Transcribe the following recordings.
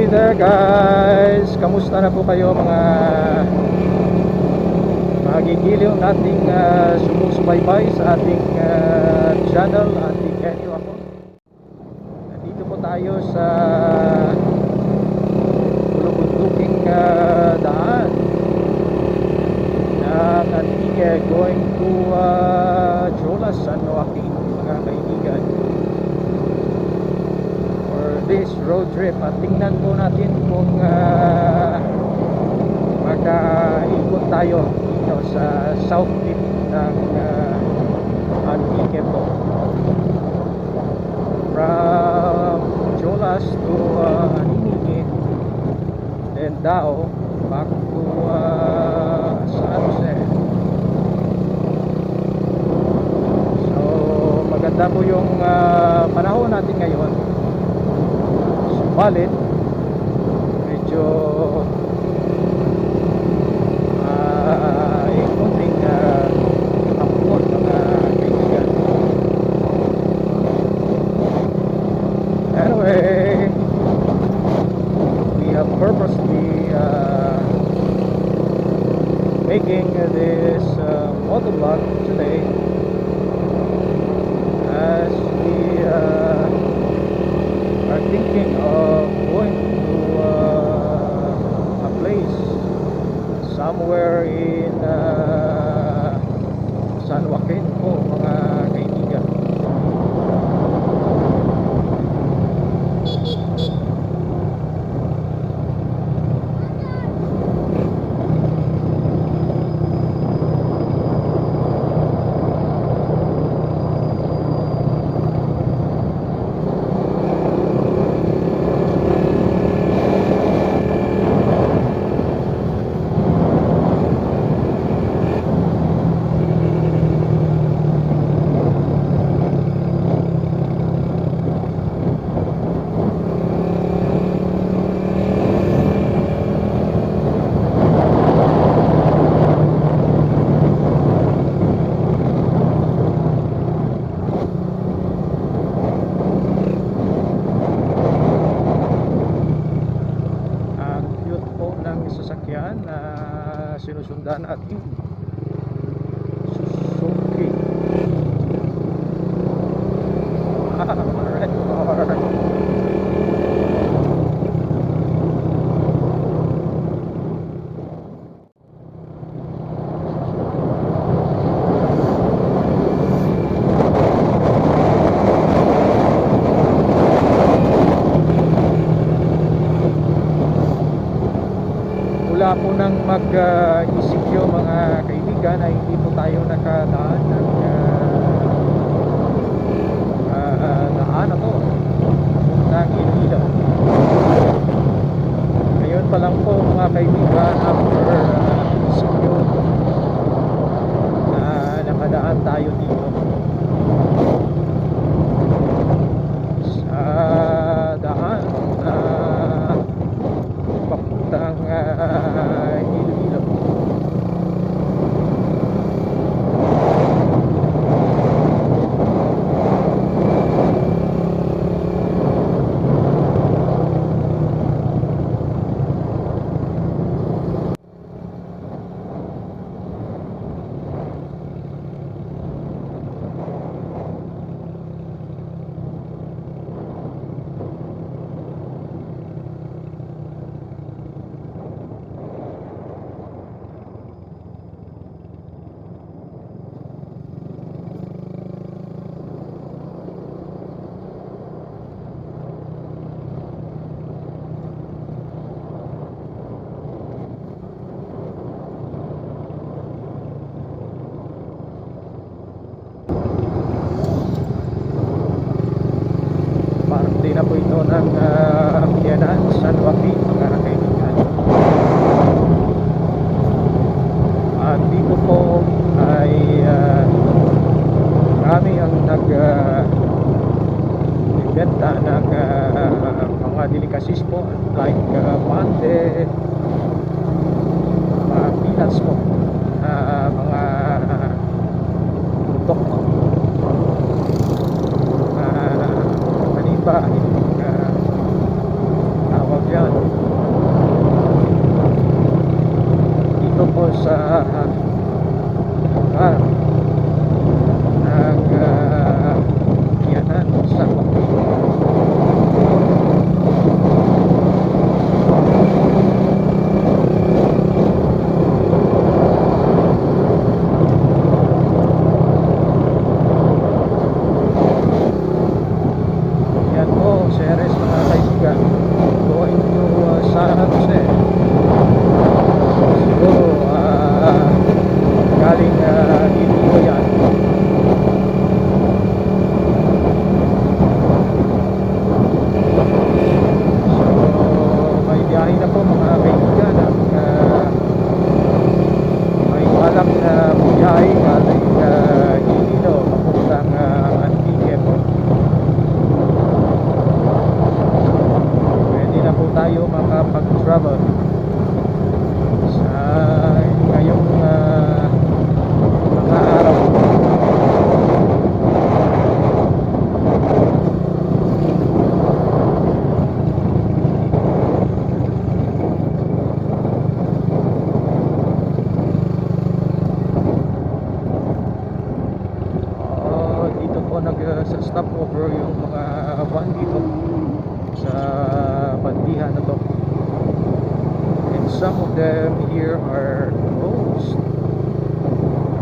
Hey there guys! Kamusta na po kayo mga magigiliw nating sumusubaybay sa ating channel, ating Kenyo ako. Nandito po tayo sa bulubunduking daan ng Antique going to Jolas, San Joaquin mga kaibigan. This road trip at tingnan po natin kung makaikot tayo dito sa south tip ng Antique po, from Jolas to Antique and Dao back to San Jose. So maganda po yung panahon natin ngayon. Balit medyo konting hapon mga kaibigan. Anyway, we have purposely making this motovlog today as we are thinking of going to a place somewhere in San Joaquin po mga kaibigan. Sasakyan na sinusundan natin, Suzuki red car. Mula po nang mag-ECQ mga kaibigan ay hindi po tayo nakadaan ng daan na to ng Iloilo. Ngayon pa lang po mga kaibigan, after ECQ nakadaan tayo dito sa daan papuntang Iloilo. Parte na po ito ng Biyanan San Joaquin mga kaibigan. At dito po ay marami ang nagbenta ng mga delicacies po like pante, mga peanuts po, mga tutok po, ba tawag yan, makapag-travel sa ngayong mga araw. Dito po sa stopover yung mga van dito sa bandihan na to, and some of them here are closed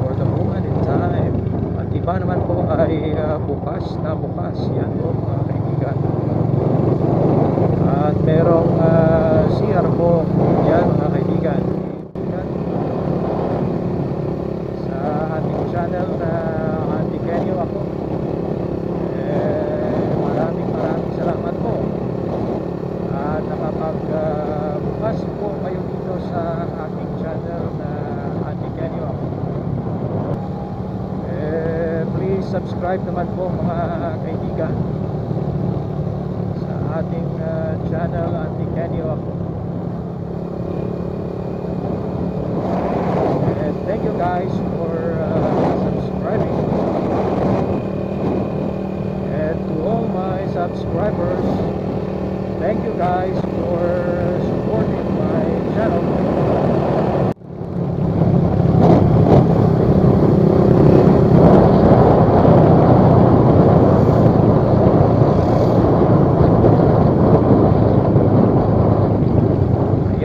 for the moment in time, at iba naman po ay bukas na bukas. Yan po mga kaibigan, at merong CR po yan mga kaibigan. Sa ating channel na Auntie Kenyo ako, maraming salamat po at nakapag-bukas po kayo dito sa aking channel na Auntie Kenyo ako. Please subscribe naman po mga kaibigan sa ating channel Auntie Kenyo ako. And thank you guys for subscribing. And to all my subscribers, thank you guys for supporting my channel.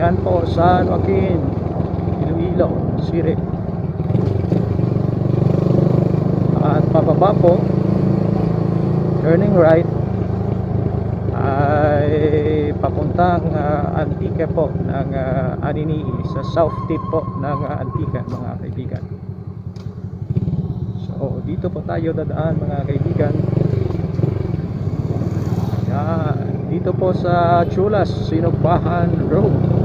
Ayan po, San Joaquin, Iloilo City. At pababa po, turning right, ay papuntang Antique po ng Anini, sa south tip po ng Antique mga kaibigan. So dito po tayo dadaan mga kaibigan. Yan, dito po sa Chulas Sinugbahan Road.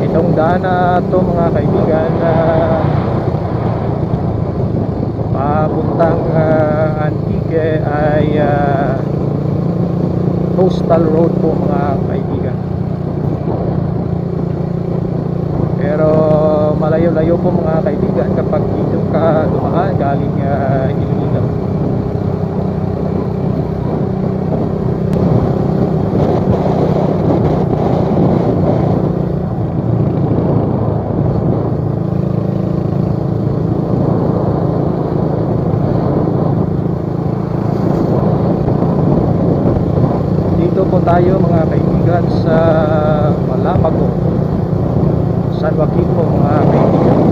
Itong daan na ito mga kaibigan, papuntang Antique ay coastal road po mga kaibigan. Pero malayo-layo po mga kaibigan kapag dito ka dumaan galing Iloilo. Dito po tayo mga kaibigan sa Malapago, San Joaquin po mga kaibigan.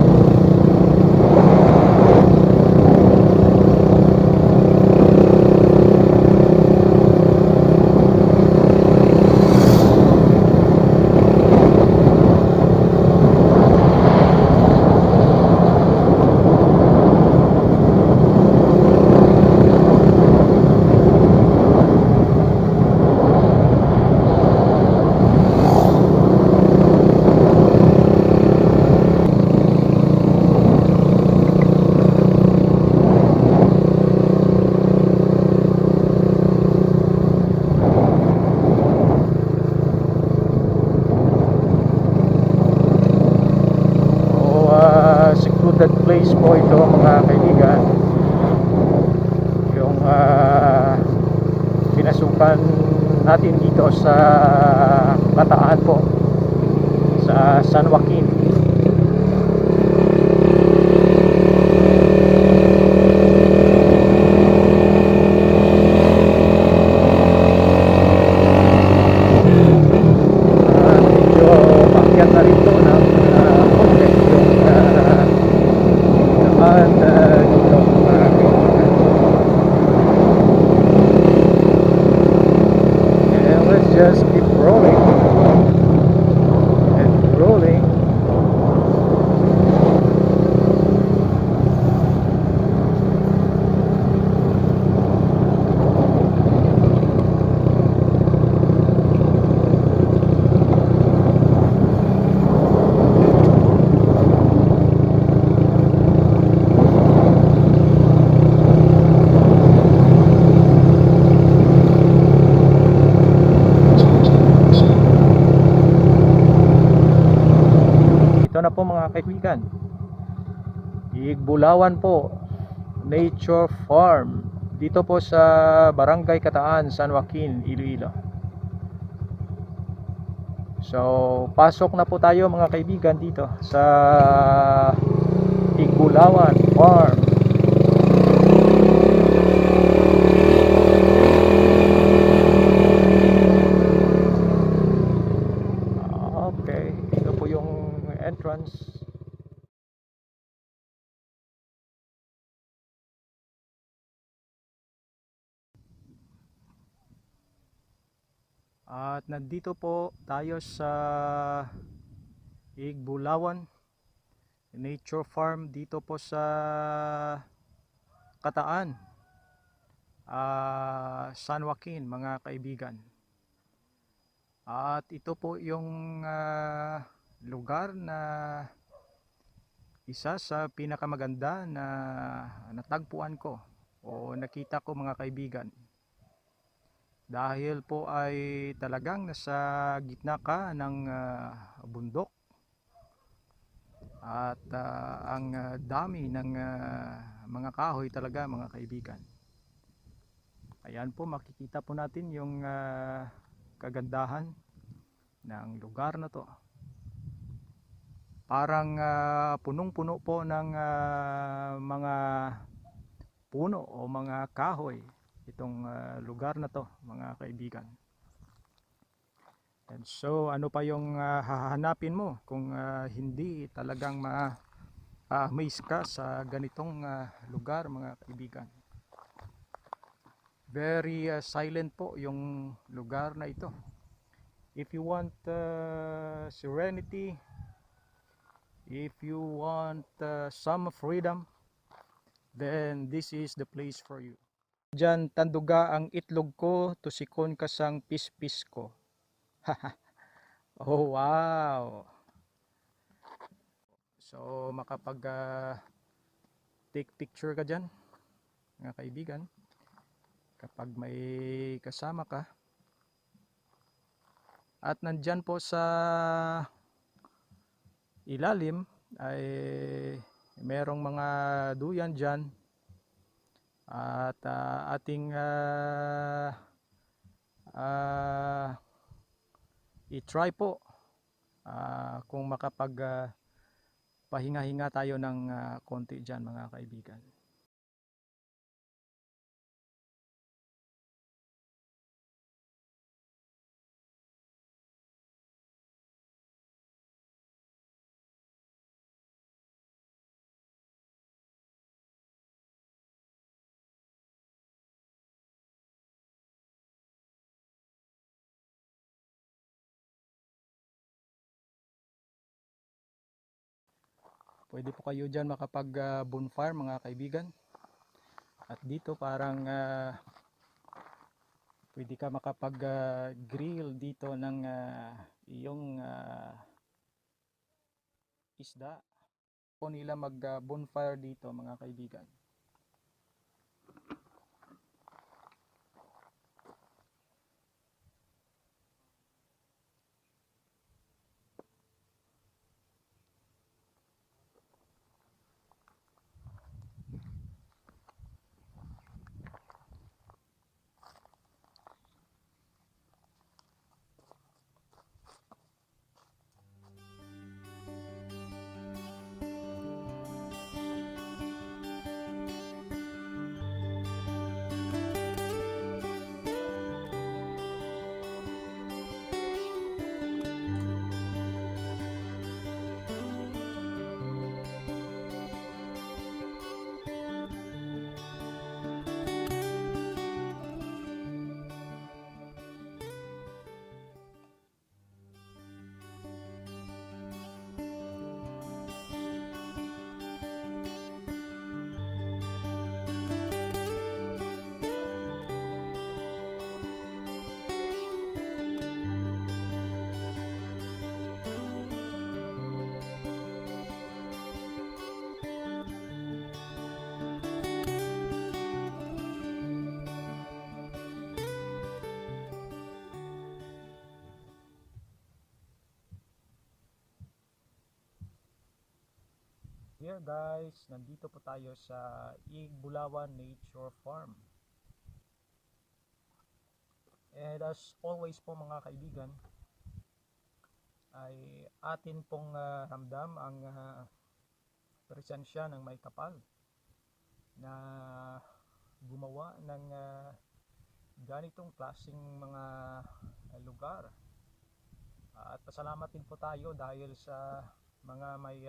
Secluded place po ito mga kaibigan, yung pinasukan natin dito sa Bataan po sa San Joaquin. Medyo paakyat na rito ng konti yung daan dito mga kaibigan. kaibigan. Igbulawan po Nature Farm dito po sa Barangay Kataan, San Joaquin, Iloilo. So pasok na po tayo mga kaibigan dito sa Igbulawan Farm. Okay, ito po yung entrance. At nandito po tayo sa Igbulawan Nature Farm dito po sa Kataan, San Joaquin mga kaibigan. At ito po yung lugar na isa sa pinakamaganda na natagpuan ko o nakita ko mga kaibigan. Dahil po ay talagang nasa gitna ka ng bundok at ang dami ng mga kahoy talaga mga kaibigan. Ayan po, makikita po natin yung kagandahan ng lugar na to. Parang punong-puno po ng mga puno o mga kahoy itong lugar na to mga kaibigan. And so ano pa yung hahanapin mo kung hindi talagang ma-amaze ka sa ganitong lugar mga kaibigan. Very silent po yung lugar na ito. If you want serenity, if you want some freedom, then this is the place for you. Diyan tanduga ang itlog ko, tusikon kasang pispis ko. Oh wow. So makapag take picture ka diyan mga kaibigan kapag may kasama ka. At nandyan po sa ilalim ay merong mga duyan dyan at ating i-try po kung makapag pahinga-hinga tayo ng konti dyan mga kaibigan. Pwede po kayo dyan makapag bonfire mga kaibigan. At dito parang pwede ka makapag grill dito ng iyong isda. Po nila mag bonfire dito mga kaibigan. here guys, nandito po tayo sa Igbulawan Nature Farm. And as always po mga kaibigan, ay atin pong ramdam ang presensya ng may kapal na gumawa ng ganitong klaseng mga lugar. At pasalamat din po tayo dahil sa mga may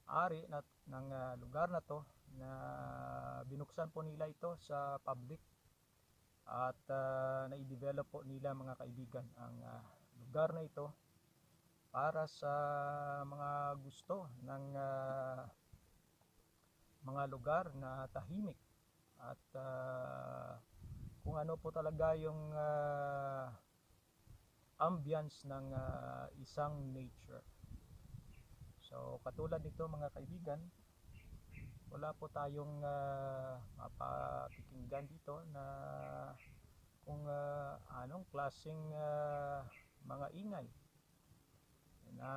ari ng lugar na to na binuksan po nila ito sa public at na-develop po nila mga kaibigan ang lugar na ito para sa mga gusto ng mga lugar na tahimik at kung ano po talaga yung ambience ng isang nature. So katulad nito mga kaibigan, wala po tayong mapakikinggan dito na kung anong klaseng mga ingay na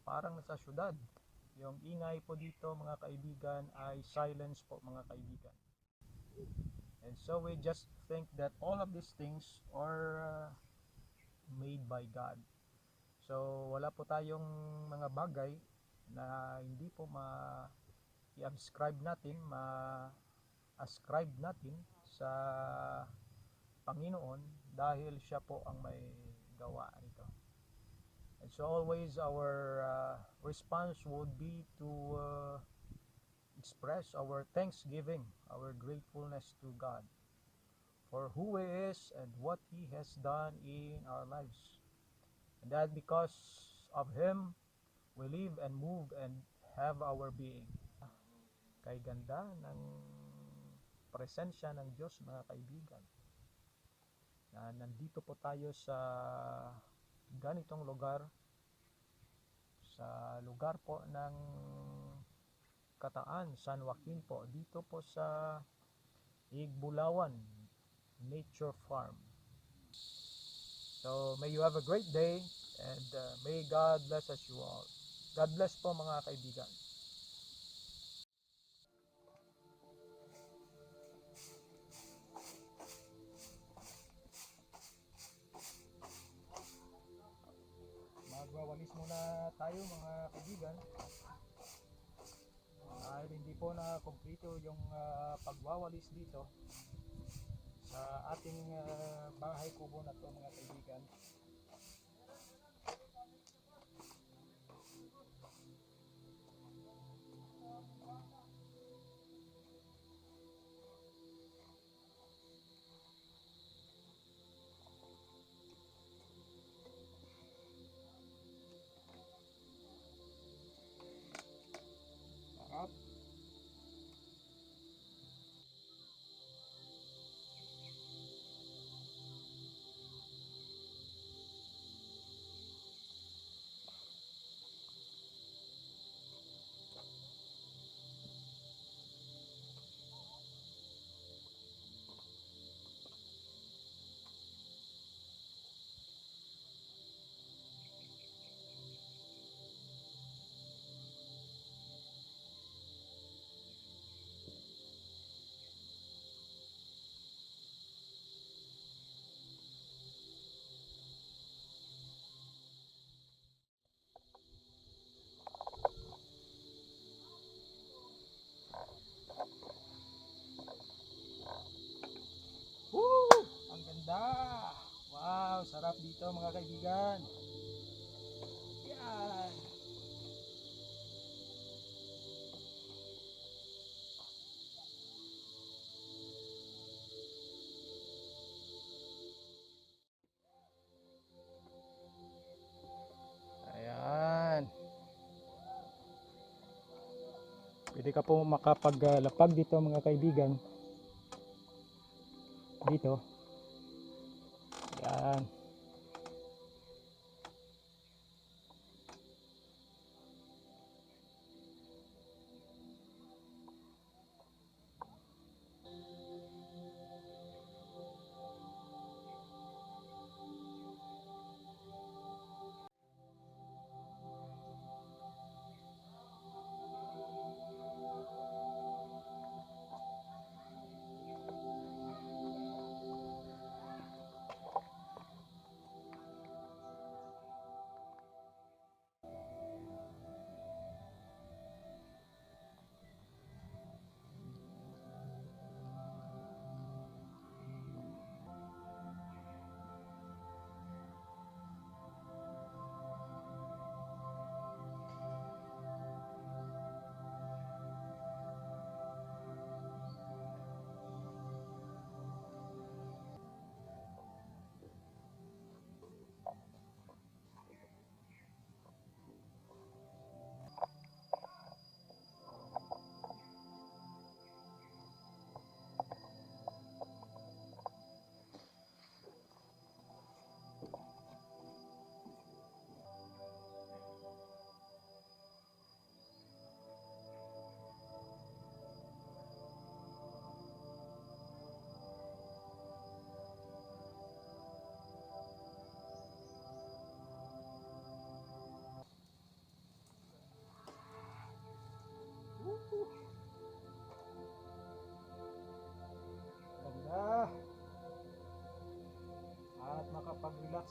parang nasa syudad. Yung ingay po dito mga kaibigan ay silence po mga kaibigan. And so we just think that all of these things are made by God. So wala po tayong mga bagay na hindi po i-ascribe natin sa Panginoon dahil siya po ang may gawa nito. And so always our response would be to express our thanksgiving, our gratefulness to God for who He is and what He has done in our lives. And that because of Him, we live and move and have our being. Kay ganda ng presensya ng Diyos mga kaibigan. Na nandito po tayo sa ganitong lugar, sa lugar po ng Kataan, San Joaquin po, dito po sa Igbulawan Nature Farm. So may you have a great day and may God bless us you all. God bless po mga kaibigan. Magwawalis muna tayo mga kaibigan dahil hindi po na kompleto yung pagwawalis dito sa ating bahay kubo na to mga kaibigan. Sarap. Woo! Ang ganda! Wow! Sarap dito mga kaibigan. Yan! Ayan. Pwede ka po makapaglapag dito mga kaibigan. Dito. Yan.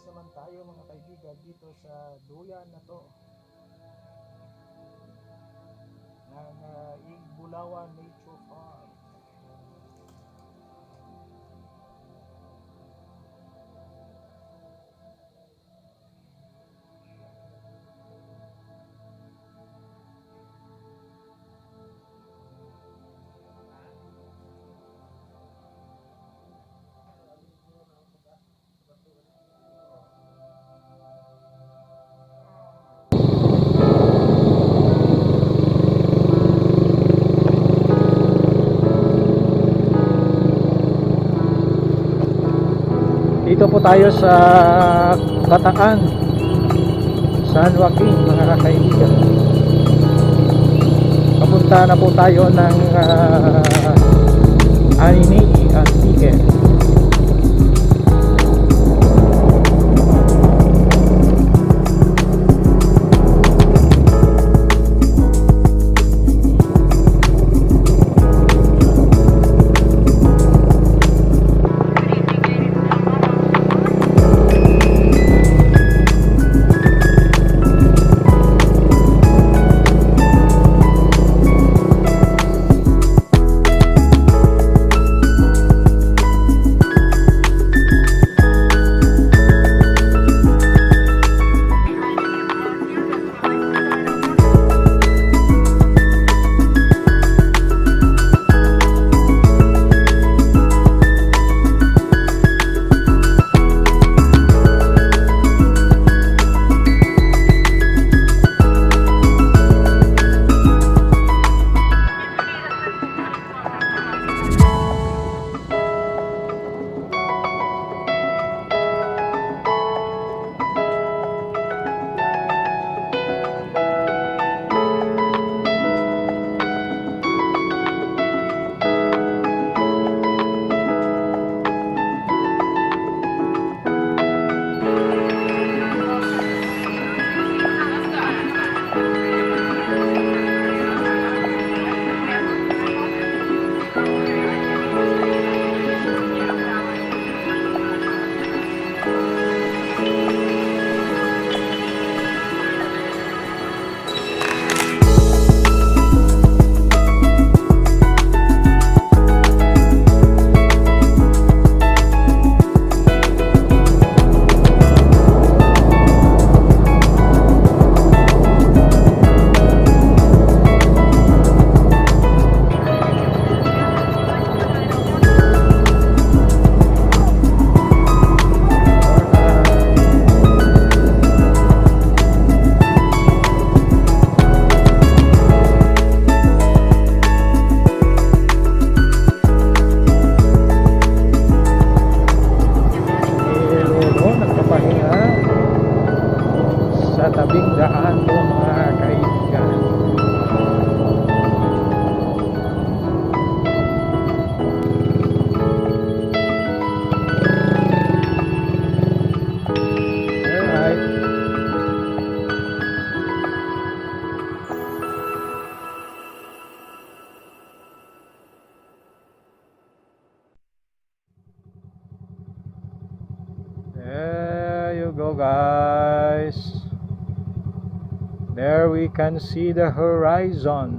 relax naman tayo mga kaibigan dito sa duyan na to ng Igbulawan Nature Farm. Dito po tayo sa Bataan, San Joaquin mga kaibigan. Papunta na po tayo ng Anini Antique. Tabing daan po mga kaibigan. Alright. There you go guys. There we can see the horizon.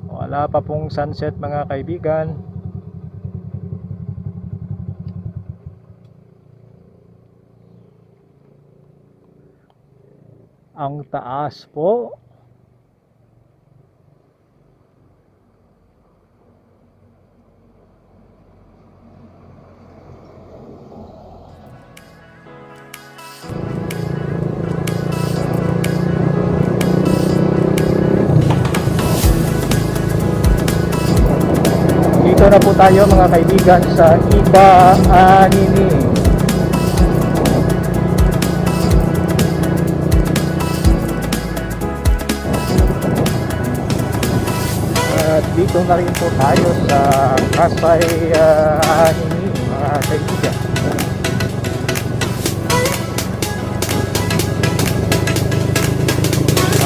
Wala pa pong sunset mga kaibigan. Ang taas po. Dito na po tayo mga kaibigan sa Iba Anini. At dito na rin po tayo sa Kasay Anini mga kaibigan.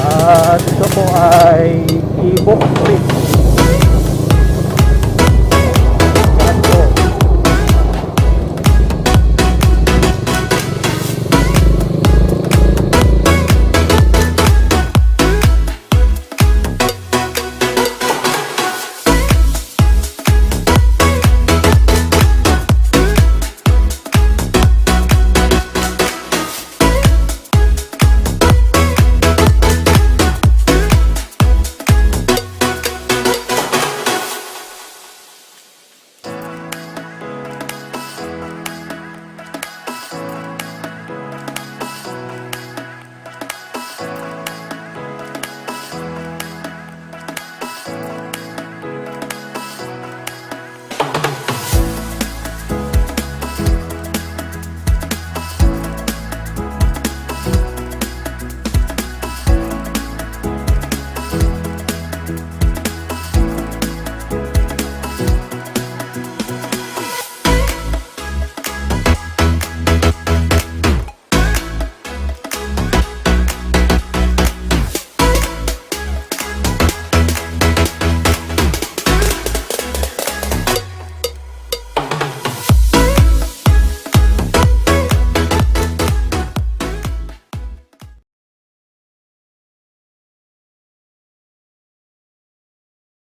At ito po ay Ibok Creek.